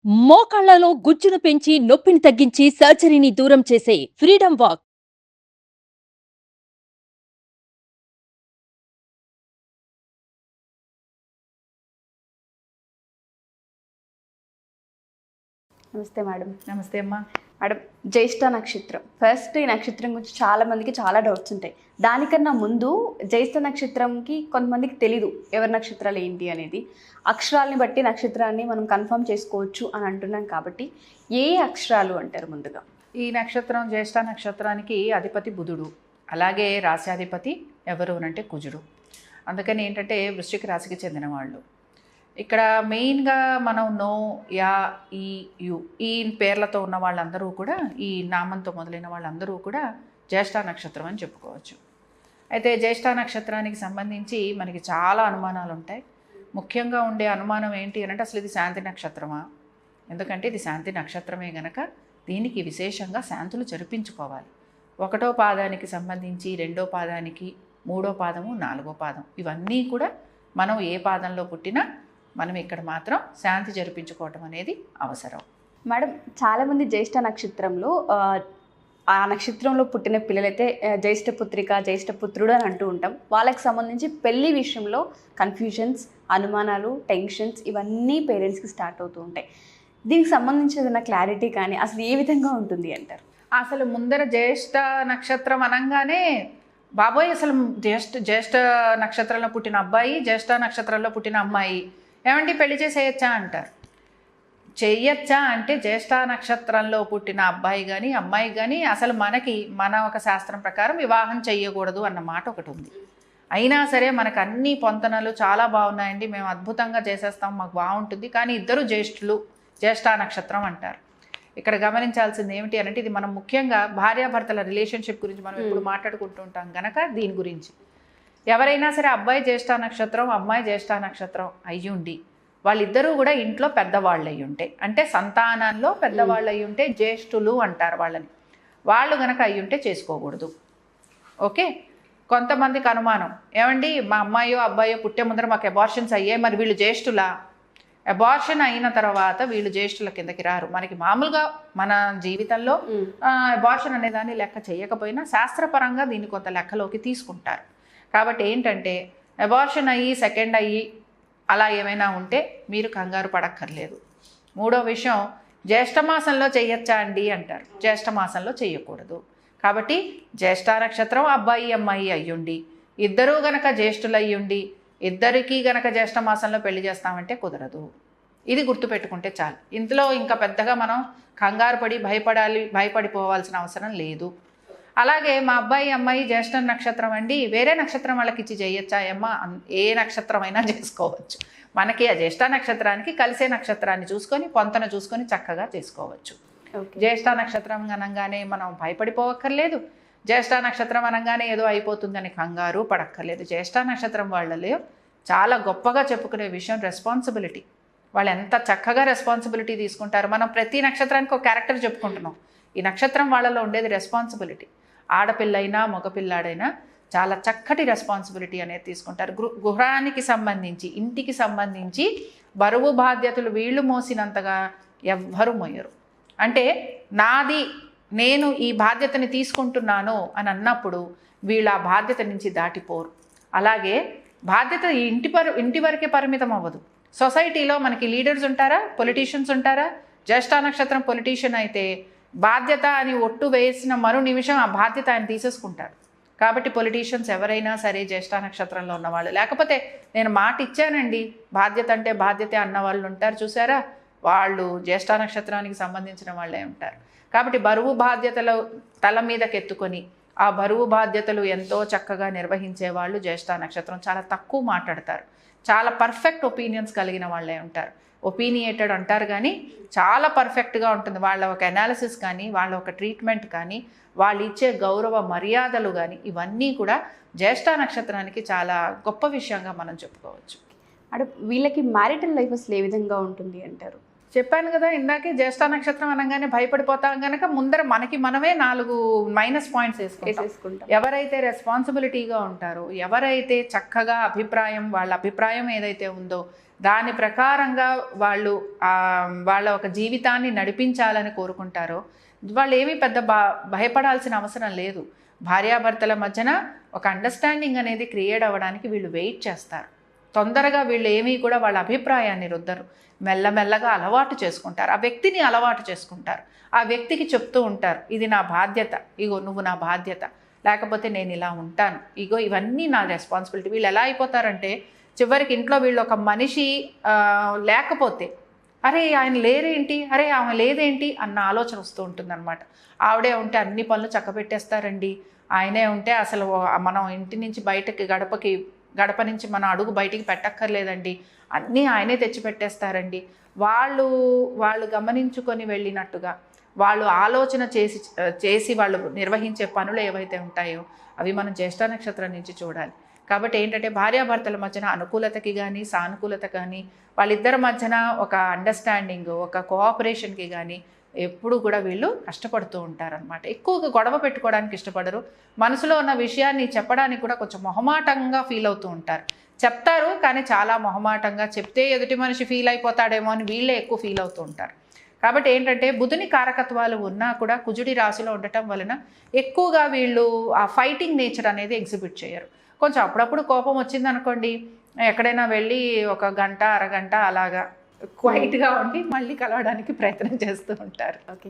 మోకాళ్లలో గుజ్జును పెంచి నొప్పిని తగ్గించి సర్జరీని దూరం చేసే ఫ్రీడమ్ వాక్. నమస్తే మేడం. నమస్తే అమ్మా. మేడం, జ్యేష్ఠ నక్షత్రం ఫస్ట్. ఈ నక్షత్రం గురించి చాలా మందికి చాలా డౌట్స్ ఉంటాయి. దానికన్నా ముందు జ్యేష్ఠ నక్షత్రంకి కొంతమందికి తెలీదు ఎవరి నక్షత్రాలు ఏంటి అనేది. అక్షరాలని బట్టి నక్షత్రాన్ని మనం కన్ఫర్మ్ చేసుకోవచ్చు అని అంటున్నాం కాబట్టి ఏ అక్షరాలు అంటారు ముందుగా? ఈ నక్షత్రం జ్యేష్ఠ నక్షత్రానికి అధిపతి బుధుడు, అలాగే రాశ్యాధిపతి ఎవరు అంటే కుజుడు. అందుకని ఏంటంటే వృశ్చిక రాశికి చెందిన వాళ్ళు. ఇక్కడ మెయిన్గా మనం నో, యా, ఈ, యు ఈ పేర్లతో ఉన్న వాళ్ళందరూ కూడా, ఈ నామంతో మొదలైన వాళ్ళందరూ కూడా జ్యేష్ఠ నక్షత్రం అని చెప్పుకోవచ్చు. అయితే జ్యేష్ఠ నక్షత్రానికి సంబంధించి మనకి చాలా అనుమానాలు ఉంటాయి. ముఖ్యంగా ఉండే అనుమానం ఏంటి అంటే అసలు ఇది శాంతి నక్షత్రమా? ఎందుకంటే ఇది శాంతి నక్షత్రమే గనక దీనికి విశేషంగా శాంతులు జరిపించుకోవాలి. 1వ పాదానికి సంబంధించి 2వ పాదానికి 3వ పాదము 4వ పాదం ఇవన్నీ కూడా మనం ఏ పాదంలో పుట్టినా మనం ఇక్కడ మాత్రం శాంతి జరిపించుకోవటం అనేది అవసరం. మేడం, చాలామంది జ్యేష్ఠ నక్షత్రంలో ఆ నక్షత్రంలో పుట్టిన పిల్లలైతే జ్యేష్ఠ పుత్రిక, జ్యేష్ఠ పుత్రుడు అని అంటూ ఉంటాం. వాళ్ళకి సంబంధించి పెళ్లి విషయంలో కన్ఫ్యూజన్స్, అనుమానాలు, టెన్షన్స్ ఇవన్నీ పేరెంట్స్కి స్టార్ట్ అవుతూ ఉంటాయి. దీనికి సంబంధించి ఏదైనా క్లారిటీ కానీ అసలు ఏ విధంగా ఉంటుంది అంటారు? అసలు ముందర జ్యేష్ఠ నక్షత్రం అనగానే బాబోయ్ అసలు జ్యేష్ఠ నక్షత్రంలో పుట్టిన అబ్బాయి, జ్యేష్ఠ నక్షత్రంలో పుట్టిన అమ్మాయి ఏమంటే పెళ్లి చేసేయచ్చా అంటారు. చెయ్యొచ్చా అంటే జ్యేష్ఠ నక్షత్రంలో పుట్టిన అబ్బాయి కానీ అమ్మాయి కానీ అసలు మన ఒక శాస్త్రం ప్రకారం వివాహం చెయ్యకూడదు అన్న మాట ఒకటి ఉంది. అయినా సరే మనకు అన్ని పొంతనలు చాలా బాగున్నాయండి, మేము అద్భుతంగా చేసేస్తాం, మాకు బాగుంటుంది, కానీ ఇద్దరు జ్యేష్ఠులు, జ్యేష్ఠ నక్షత్రం అంటారు. ఇక్కడ గమనించాల్సింది ఏమిటి అంటే ఇది మనం ముఖ్యంగా భార్యాభర్తల రిలేషన్షిప్ గురించి మనం ఎప్పుడు మాట్లాడుకుంటూ ఉంటాం కనుక దీని గురించి ఎవరైనా సరే అబ్బాయి జ్యేష్ఠ నక్షత్రం, అమ్మాయి జ్యేష్ఠ నక్షత్రం అయ్యుండి వాళ్ళిద్దరూ కూడా ఇంట్లో పెద్దవాళ్ళు అయ్యి ఉంటే, అంటే సంతానంలో పెద్దవాళ్ళు అయ్యి ఉంటే జ్యేష్ఠులు అంటారు వాళ్ళని. వాళ్ళు గనక అయ్యుంటే చేసుకోకూడదు. ఓకే. కొంతమందికి అనుమానం, ఏమండి మా అమ్మాయో అబ్బాయో పుట్టే ముందర మాకు అబార్షన్స్ అయ్యాయి, మరి వీళ్ళు జ్యేష్ఠులా? అబార్షన్ అయిన తర్వాత వీళ్ళు జ్యేష్ఠుల కిందకి రారు. మనకి మామూలుగా మన జీవితంలో అబార్షన్ అనే దాన్ని లెక్క చేయకపోయినా శాస్త్రపరంగా దీన్ని కొంత లెక్కలోకి తీసుకుంటారు. కాబట్టి ఏంటంటే అబార్షన్ అయ్యి సెకండ్ అయ్యి అలా ఏమైనా ఉంటే మీరు కంగారు పడక్కర్లేదు. 3వ విషయం, జ్యేష్ఠమాసంలో చెయ్యొచ్చా అండి అంటారు. జ్యేష్ఠమాసంలో చెయ్యకూడదు. కాబట్టి జ్యేష్ఠ నక్షత్రం అబ్బాయి అమ్మాయి అయ్యుండి ఇద్దరూ గనక జ్యేష్ఠులు అయ్యుండి ఇద్దరికీ గనక జ్యేష్ఠ మాసంలో పెళ్లి చేస్తామంటే కుదరదు. ఇది గుర్తుపెట్టుకుంటే చాలు. ఇందులో ఇంకా పెద్దగా మనం కంగారు పడి భయపడిపోవాల్సిన అవసరం లేదు. అలాగే మా అబ్బాయి అమ్మాయి జ్యేష్ఠ నక్షత్రం అండి, వేరే నక్షత్రం వాళ్ళకి ఇచ్చి చేయొచ్చా? ఏ నక్షత్రమైనా చేసుకోవచ్చు. మనకి ఆ జ్యేష్ఠ నక్షత్రానికి కలిసే నక్షత్రాన్ని చూసుకొని పొంతన చూసుకొని చక్కగా చేసుకోవచ్చు. జ్యేష్ఠ నక్షత్రం అనగానే మనం భయపడిపోవక్కర్లేదు. జ్యేష్ఠ నక్షత్రం అనగానే ఏదో అయిపోతుందని కంగారు పడక్కర్లేదు. జ్యేష్ఠ నక్షత్రం వాళ్ళలో చాలా గొప్పగా చెప్పుకునే విషయం రెస్పాన్సిబిలిటీ. వాళ్ళు ఎంత చక్కగా రెస్పాన్సిబిలిటీ తీసుకుంటారు. మనం ప్రతి నక్షత్రానికి ఒక క్యారెక్టర్ చెప్పుకుంటున్నాం. ఈ నక్షత్రం వాళ్ళలో ఉండేది రెస్పాన్సిబిలిటీ. ఆడపిల్లైనా మగపిల్లాడైనా చాలా చక్కటి రెస్పాన్సిబిలిటీ అనేది తీసుకుంటారు. గృహానికి సంబంధించి, ఇంటికి సంబంధించి బరువు బాధ్యతలు వీళ్ళు మోసినంతగా ఎవ్వరూ మోయరు. అంటే నాది, నేను ఈ బాధ్యతని తీసుకుంటున్నాను అని అన్నప్పుడు వీళ్ళు ఆ బాధ్యత నుంచి దాటిపోరు. అలాగే బాధ్యత ఇంటి వరకే పరిమితం అవ్వదు. సొసైటీలో మనకి లీడర్స్ ఉంటారా, పొలిటీషియన్స్ ఉంటారా? జ్యేష్ఠ నక్షత్రం పొలిటీషియన్ అయితే బాధ్యత అని ఒట్టు వేసిన మరో నిమిషం ఆ బాధ్యత ఆయన తీసేసుకుంటాడు. కాబట్టి పొలిటీషియన్స్ ఎవరైనా సరే జ్యేష్ఠ నక్షత్రంలో ఉన్నవాళ్ళు, లేకపోతే నేను మాట ఇచ్చానండి బాధ్యత అంటే బాధ్యత అన్న వాళ్ళు ఉంటారు చూసారా, వాళ్ళు జ్యేష్ఠ నక్షత్రానికి సంబంధించిన వాళ్ళే ఉంటారు. కాబట్టి బరువు బాధ్యతలు తల మీదకెత్తుకొని ఆ బరువు బాధ్యతలు ఎంతో చక్కగా నిర్వహించే వాళ్ళు జ్యేష్ఠ నక్షత్రం. చాలా తక్కువ మాట్లాడతారు, చాలా పర్ఫెక్ట్ ఒపీనియన్స్ కలిగిన వాళ్ళే ఉంటారు. ఒపీనియేటెడ్ అంటారు కానీ చాలా పర్ఫెక్ట్గా ఉంటుంది వాళ్ళ ఒక అనాలిసిస్ కానీ, వాళ్ళ ఒక ట్రీట్మెంట్ కానీ, వాళ్ళు ఇచ్చే గౌరవ మర్యాదలు కానీ ఇవన్నీ కూడా జ్యేష్ఠ నక్షత్రానికి చాలా గొప్ప విషయంగా మనం చెప్పుకోవచ్చు. అంటే వీళ్ళకి మ్యారిటల్ లైఫ్ అసలు ఏ విధంగా ఉంటుంది అంటారు? చెప్పాను కదా ఇందాకే, జ్యేష్ఠ నక్షత్రం అనగానే భయపడిపోతాం కనుక ముందర మనకి మనమే 4 మైనస్ పాయింట్స్ వేసుకుంటాం. ఎవరైతే రెస్పాన్సిబిలిటీగా ఉంటారో, ఎవరైతే చక్కగా వాళ్ళ అభిప్రాయం ఏదైతే ఉందో దాని ప్రకారంగా వాళ్ళు వాళ్ళ ఒక జీవితాన్ని నడిపించాలని కోరుకుంటారో వాళ్ళు ఏమీ పెద్ద భయపడాల్సిన అవసరం లేదు. భార్యాభర్తల మధ్యన ఒక అండర్స్టాండింగ్ అనేది క్రియేట్ అవ్వడానికి వీళ్ళు వెయిట్ చేస్తారు. తొందరగా వీళ్ళు ఏమీ కూడా వాళ్ళ అభిప్రాయాన్ని రుద్దరు. మెల్లమెల్లగా అలవాటు చేసుకుంటారు, ఆ వ్యక్తిని అలవాటు చేసుకుంటారు. ఆ వ్యక్తికి చెప్తూ ఉంటారు, ఇది నా బాధ్యత, ఇగో నువ్వు నా బాధ్యత, లేకపోతే నేను ఇలా ఉంటాను, ఇగో ఇవన్నీ నా రెస్పాన్సిబిలిటీ. వీళ్ళు ఎలా అయిపోతారంటే చివరికి ఇంట్లో వీళ్ళు ఒక మనిషి లేకపోతే అరే ఆయన లేరేంటి, అరే ఆమె లేదేంటి అన్న ఆలోచన వస్తూ ఉంటుందన్నమాట. ఆవిడే ఉంటే అన్ని పనులు చక్కబెట్టేస్తారండి, ఆయనే ఉంటే అసలు మనం ఇంటి నుంచి బయటకి గడప నుంచి మన అడుగు బయటికి పెట్టక్కర్లేదండి, అన్నీ ఆయనే తెచ్చిపెట్టేస్తారండి. వాళ్ళు గమనించుకొని వెళ్ళినట్టుగా వాళ్ళు ఆలోచన చేసి వాళ్ళు నిర్వహించే పనులు ఏవైతే ఉంటాయో అవి మనం జ్యేష్ఠ నక్షత్రం నుంచి చూడాలి. కాబట్టి ఏంటంటే భార్యాభర్తల మధ్యన అనుకూలతకి కానీ సానుకూలత కానీ, వాళ్ళిద్దరి మధ్యన ఒక అండర్స్టాండింగ్, ఒక కోఆపరేషన్కి కానీ ఎప్పుడు కూడా వీళ్ళు కష్టపడుతూ ఉంటారనమాట. ఎక్కువగా గొడవ పెట్టుకోవడానికి ఇష్టపడరు. మనసులో ఉన్న విషయాన్ని చెప్పడానికి కూడా కొంచెం మొహమాటంగా ఫీల్ అవుతూ ఉంటారు. చెప్తారు కానీ చాలా మొహమాటంగా, చెప్తే ఎదుటి మనిషి ఫీల్ అయిపోతాడేమో అని వీళ్ళే ఎక్కువ ఫీల్ అవుతూ ఉంటారు. కాబట్టి ఏంటంటే బుధుని కారకత్వాలు ఉన్నా కూడా కుజుడి రాశిలో ఉండటం వలన ఎక్కువగా వీళ్ళు ఆ ఫైటింగ్ నేచర్ అనేది ఎగ్జిబిట్ చేయరు. కొంచెం అప్పుడప్పుడు కోపం వచ్చిందనుకోండి, ఎక్కడైనా వెళ్ళి ఒక గంట అరగంట అలాగా క్వైట్గా ఉండి మళ్ళీ కలవడానికి ప్రయత్నం చేస్తూ ఉంటారు. ఓకే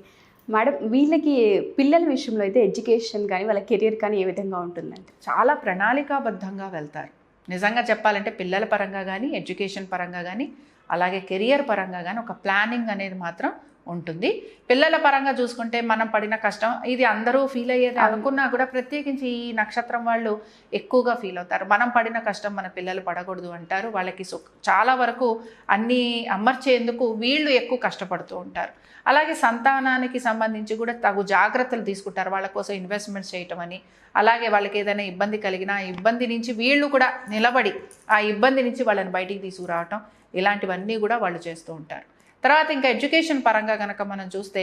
మేడం, వీళ్ళకి పిల్లల విషయంలో అయితే ఎడ్యుకేషన్ కానీ వాళ్ళ కెరియర్ కానీ ఏ విధంగా ఉంటుందంటే? చాలా ప్రణాళికాబద్ధంగా వెళ్తారు. నిజంగా చెప్పాలంటే పిల్లల పరంగా కానీ, ఎడ్యుకేషన్ పరంగా కానీ, అలాగే కెరియర్ పరంగా కానీ ఒక ప్లానింగ్ అనేది మాత్రం ఉంటుంది. పిల్లల పరంగా చూసుకుంటే మనం పడిన కష్టం ఇది అందరూ ఫీల్ అయ్యేది అనుకున్నా కూడా ప్రత్యేకించి ఈ నక్షత్రం వాళ్ళు ఎక్కువగా ఫీల్ అవుతారు. మనం పడిన కష్టం మన పిల్లలు పడకూడదు అంటారు. వాళ్ళకి చాలా వరకు అన్నీ అమర్చేందుకు వీళ్ళు ఎక్కువ కష్టపడుతూ ఉంటారు. అలాగే సంతానానికి సంబంధించి కూడా తగు జాగ్రత్తలు తీసుకుంటారు. వాళ్ళ కోసం ఇన్వెస్ట్మెంట్స్ చేయటం అని, అలాగే వాళ్ళకి ఏదైనా ఇబ్బంది కలిగినా ఆ ఇబ్బంది నుంచి వీళ్ళు కూడా నిలబడి ఆ ఇబ్బంది నుంచి వాళ్ళని బయటికి తీసుకురావటం, ఇలాంటివన్నీ కూడా వాళ్ళు చేస్తూ ఉంటారు. తర్వాత ఇంకా ఎడ్యుకేషన్ పరంగా కనుక మనం చూస్తే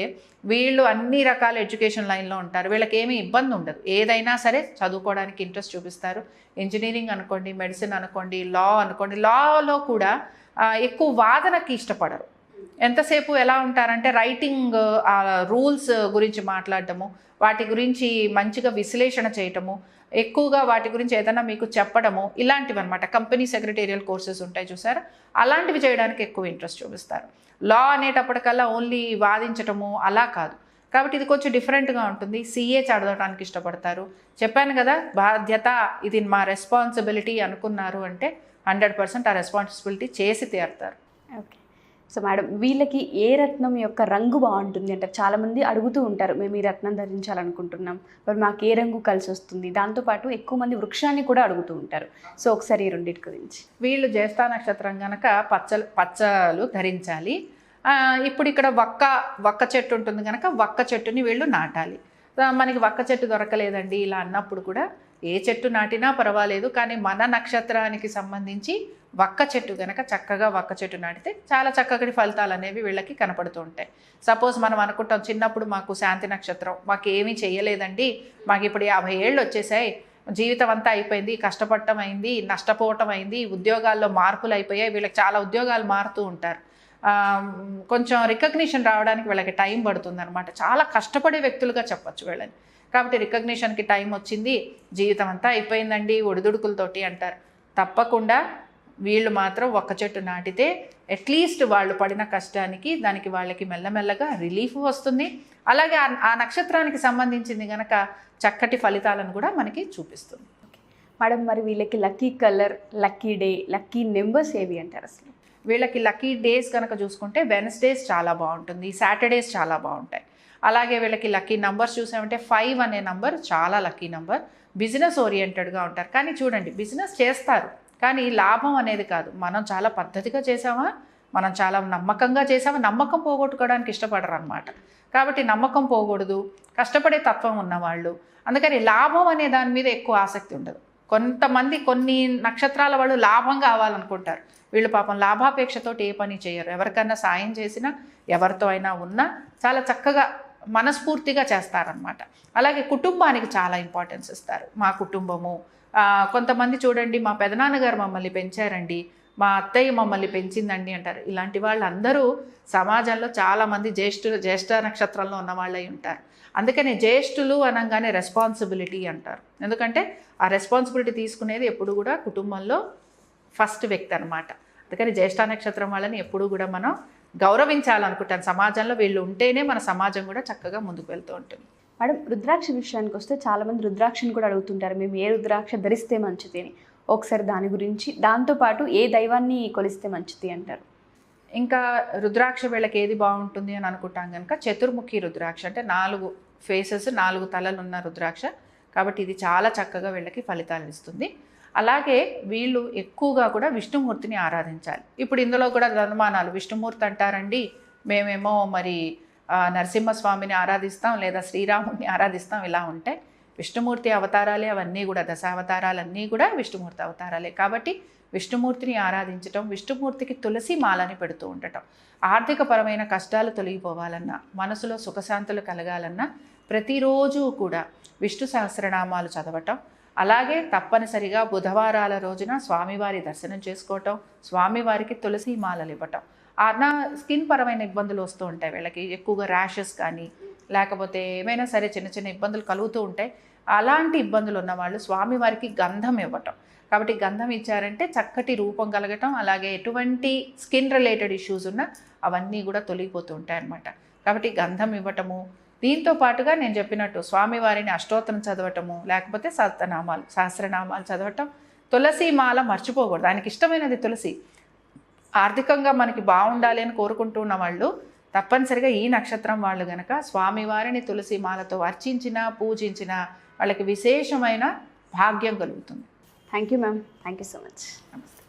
వీళ్ళు అన్ని రకాల ఎడ్యుకేషన్ లైన్లో ఉంటారు. వీళ్ళకి ఏమీ ఇబ్బంది ఉండదు, ఏదైనా సరే చదువుకోవడానికి ఇంట్రెస్ట్ చూపిస్తారు. ఇంజనీరింగ్ అనుకోండి, మెడిసిన్ అనుకోండి, లా అనుకోండి. లాలో కూడా ఎక్కువ వాదనకి ఇష్టపడరు. ఎంతసేపు ఎలా ఉంటారంటే రైటింగ్, రూల్స్ గురించి మాట్లాడటము, వాటి గురించి మంచిగా విశ్లేషణ చేయటము, ఎక్కువగా వాటి గురించి ఏదైనా మీకు చెప్పడము, ఇలాంటివి అనమాట. కంపెనీ సెక్రటేరియల్ కోర్సెస్ ఉంటాయి చూసారా, అలాంటివి చేయడానికి ఎక్కువ ఇంట్రెస్ట్ చూపిస్తారు. లా అనేటప్పటికల్లా ఓన్లీ వాదించటము అలా కాదు. కాబట్టి ఇది కొంచెం డిఫరెంట్గా ఉంటుంది. సిఏ చదవడానికి ఇష్టపడతారు. చెప్పాను కదా, బాధ్యత, ఇది మా రెస్పాన్సిబిలిటీ అనుకున్నారు అంటే 100% ఆ రెస్పాన్సిబిలిటీ చేసి తీరుతారు. ఓకే. సో మేడం, వీళ్ళకి ఏ రత్నం యొక్క రంగు బాగుంటుంది అంటే చాలామంది అడుగుతూ ఉంటారు, మేము ఈ రత్నం ధరించాలనుకుంటున్నాం, మరి మాకు ఏ రంగు కలిసి వస్తుంది. దాంతోపాటు ఎక్కువ మంది వృక్షాన్ని కూడా అడుగుతూ ఉంటారు. సో ఒకసారి ఈ రెండింటి గురించి. వీళ్ళు జ్యేష్ఠ నక్షత్రం కనుక పచ్చలు ధరించాలి. ఇప్పుడు ఇక్కడ వక్క చెట్టు ఉంటుంది కనుక వక్క చెట్టుని వీళ్ళు నాటాలి. మనకి వక్క చెట్టు దొరకలేదండి ఇలా అన్నప్పుడు కూడా ఏ చెట్టు నాటినా పర్వాలేదు, కానీ మన నక్షత్రానికి సంబంధించి వక్క చెట్టు కనుక చక్కగా వక్క చెట్టు నాటితే చాలా చక్కటి ఫలితాలు అనేవి వీళ్ళకి కనపడుతూ ఉంటాయి. సపోజ్ మనం అనుకుంటాం చిన్నప్పుడు మాకు శాంతి నక్షత్రం, మాకు ఏమీ చెయ్యలేదండి, మాకు ఇప్పుడు 50 ఏళ్ళు వచ్చేసాయి, జీవితం అంతా అయిపోయింది, కష్టపడటం అయింది, నష్టపోవటం అయింది, ఉద్యోగాల్లో మార్పులు అయిపోయాయి. వీళ్ళకి చాలా ఉద్యోగాలు మారుతూ ఉంటారు. కొంచెం రికగ్నిషన్ రావడానికి వీళ్ళకి టైం పడుతుంది అనమాట. చాలా కష్టపడే వ్యక్తులుగా చెప్పచ్చు వీళ్ళని. కాబట్టి రికగ్నిషన్కి టైం వచ్చింది, జీవితం అంతా అయిపోయిందండి ఒడిదుడుకులతోటి అంటారు. తప్పకుండా వీళ్ళు మాత్రం ఒక్క చెట్టు నాటితే అట్లీస్ట్ వాళ్ళు పడిన కష్టానికి దానికి వాళ్ళకి మెల్లమెల్లగా రిలీఫ్ వస్తుంది. అలాగే ఆ నక్షత్రానికి సంబంధించింది కనుక చక్కటి ఫలితాలను కూడా మనకి చూపిస్తుంది. మేడం, మరి వీళ్ళకి lucky colour, lucky day, lucky numbers ఏవి అంటారు అసలు? వీళ్ళకి లక్కీ డేస్ కనుక చూసుకుంటే వెన్స్డేస్ చాలా బాగుంటుంది, సాటర్డేస్ చాలా బాగుంటాయి. అలాగే వీళ్ళకి లక్కీ నంబర్స్ చూసామంటే 5 అనే నంబర్ చాలా లక్కీ నంబర్. బిజినెస్ ఓరియంటెడ్గా ఉంటారు. కానీ చూడండి, బిజినెస్ చేస్తారు కానీ లాభం అనేది కాదు. మనం చాలా పద్ధతిగా చేసామా, మనం చాలా నమ్మకంగా చేసామా, నమ్మకం పోగొట్టుకోవడానికి ఇష్టపడరు అనమాట. కాబట్టి నమ్మకం పోకూడదు, కష్టపడే తత్వం ఉన్నవాళ్ళు. అందుకని లాభం అనే దాని మీద ఎక్కువ ఆసక్తి ఉండదు. కొంతమంది కొన్ని నక్షత్రాల వాళ్ళు లాభం కావాలనుకుంటారు, వీళ్ళు పాపం లాభాపేక్షతో ఏ పని చేయరు. ఎవరికన్నా సాయం చేసినా, ఎవరితో అయినా ఉన్నా చాలా చక్కగా మనస్ఫూర్తిగా చేస్తారనమాట. అలాగే కుటుంబానికి చాలా ఇంపార్టెన్స్ ఇస్తారు. మా కుటుంబము, కొంతమంది చూడండి మా పెదనాన్నగారు మమ్మల్ని పెంచారండి, మా అత్తయ్య మమ్మల్ని పెంచిందండి అంటారు. ఇలాంటి వాళ్ళందరూ సమాజంలో చాలామంది జ్యేష్ఠ నక్షత్రంలో ఉన్న వాళ్ళై ఉంటారు. అందుకని జ్యేష్ఠులు అనగానే రెస్పాన్సిబిలిటీ అంటారు. ఎందుకంటే ఆ రెస్పాన్సిబిలిటీ తీసుకునేది ఎప్పుడు కూడా కుటుంబంలో ఫస్ట్ వ్యక్తి అనమాట. అందుకని జ్యేష్ఠ నక్షత్రం వాళ్ళని ఎప్పుడు కూడా మనం గౌరవించాలనుకుంటాను. సమాజంలో వీళ్ళు ఉంటేనే మన సమాజం కూడా చక్కగా ముందుకు వెళ్తూ ఉంటుంది. మేడం, రుద్రాక్ష విషయానికి వస్తే చాలామంది రుద్రాక్షని కూడా అడుగుతుంటారు, మేము ఏ రుద్రాక్ష ధరిస్తే మంచిది అని. ఒకసారి దాని గురించి, దాంతోపాటు ఏ దైవాన్ని కొలిస్తే మంచిది అంటారు? ఇంకా రుద్రాక్ష వీళ్ళకి ఏది బాగుంటుంది అని అనుకుంటాం కనుక చతుర్ముఖి రుద్రాక్ష, అంటే 4 ఫేసెస్ 4 తలలు ఉన్న రుద్రాక్ష. కాబట్టి ఇది చాలా చక్కగా వీళ్ళకి ఫలితాలు ఇస్తుంది. అలాగే వీళ్ళు ఎక్కువగా కూడా విష్ణుమూర్తిని ఆరాధించాలి. ఇప్పుడు ఇందులో కూడా అనుమానాలు, విష్ణుమూర్తి అంటారండి, మేమేమో మరి నరసింహస్వామిని ఆరాధిస్తాం లేదా శ్రీరాముడిని ఆరాధిస్తాం, ఇలా ఉంటాయి. విష్ణుమూర్తి అవతారాలే అవన్నీ కూడా, దశావతారాలన్నీ కూడా విష్ణుమూర్తి అవతారాలే. కాబట్టి విష్ణుమూర్తిని ఆరాధించటం, విష్ణుమూర్తికి తులసి మాలని పెడుతూ ఉండటం, ఆర్థికపరమైన కష్టాలు తొలగిపోవాలన్నా, మనసులో సుఖశాంతులు కలగాలన్నా ప్రతిరోజు కూడా విష్ణు సహస్రనామాలు చదవటం, అలాగే తప్పనిసరిగా బుధవారాల రోజున స్వామివారి దర్శనం చేసుకోవటం, స్వామివారికి తులసి మాలలు ఇవ్వటం. నా స్కిన్ పరమైన ఇబ్బందులు వస్తూ ఉంటాయి వీళ్ళకి, ఎక్కువగా ర్యాషెస్ కానీ లేకపోతే ఏమైనా సరే చిన్న చిన్న ఇబ్బందులు కలుగుతూ ఉంటాయి. అలాంటి ఇబ్బందులు ఉన్నవాళ్ళు స్వామివారికి గంధం ఇవ్వటం. కాబట్టి గంధం ఇచ్చారంటే చక్కటి రూపం కలగటం, అలాగే ఎటువంటి స్కిన్ రిలేటెడ్ ఇష్యూస్ ఉన్నా అవన్నీ కూడా తొలగిపోతూ ఉంటాయి అన్నమాట. కాబట్టి గంధం ఇవ్వటము, దీంతో పాటుగా నేను చెప్పినట్టు స్వామివారిని అష్టోత్తరం చదవటము, లేకపోతే సహస్రనామాలు చదవటం, తులసి మాల మర్చిపోకూడదు. ఆయనకి ఇష్టమైనది తులసి. ఆర్థికంగా మనకి బాగుండాలి అని కోరుకుంటూ ఉన్న వాళ్ళు తప్పనిసరిగా ఈ నక్షత్రం వాళ్ళు గనక స్వామివారిని తులసి మాలతో అర్చించినా పూజించినా వాళ్ళకి విశేషమైన భాగ్యం కలుగుతుంది. Thank you ma'am, thank you so much. నమస్తే.